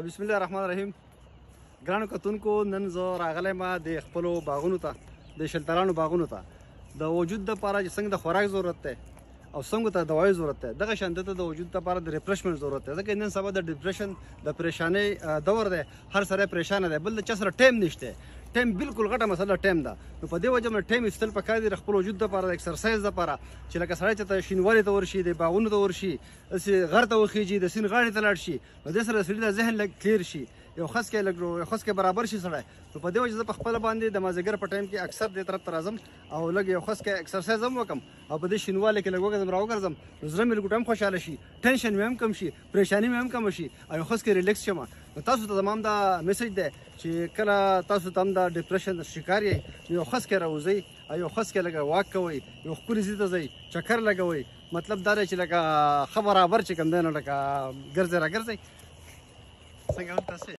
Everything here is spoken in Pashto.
بسم الله الرحمن الرحیم. ګرانو کتونکو، نن زه راغلی ما د خپلو باغونو ته، د شلترانو باغونو ته د وجود دپاره چې څنګه د خوراک ضرورت دی او څنګه ته دوایي ضرورت دی، دغه شان دته د وجود دپاره د ریفرشمنټ ضرورت دی. ځکه نن سبا د ډپریشن د پریشانۍ دور دی، هر سړی پریشانه دی، بل د چا سره ټایم نشته. ټایم بالکل غټه مسله ټایم ده. نو په دې وجه باندې ټایم ایستل پکار دی د خپل وجود دپاره، د اکسرسایز دپاره، چې لکه سړی چې ته شینوالي ته ورشي، د باغونو ته ورشي، داسې غر ته وخیږي، د سیند غاړې ته لاړ شي، نو دې سره د سړي د ذهن لږ کلیر شي، یو خسکې برابر شي سړی. نو په دې وجه زه په خپله باندې د مازدیګر په ټایم کې اکثر دې طرف ته راځم او لږ یو خسکې اکسرسایز هم وکړم او په دې شینوالي کې لږ وګرځم راوګرځم، نو زړه مې لږ هم خوشحاله شي، ټینشن مې هم کم شي، پریشاني مې هم کمه شي او یو خسکې ریلیکس شم. نو تاسو ته زما دا میسج دی چې کله تاسو ته هم د ډپریشن شکار یئ، نو یو خسکې راوځئ او یو خسکې لږه واک کوئ، یو ښکلي ځای ته ځئ، چکر لګوئ. مطلب دا دی چې لکه ښه برابر چې کوم دی نو لکه ګرځئ راګرځئ څنګه هم تاسې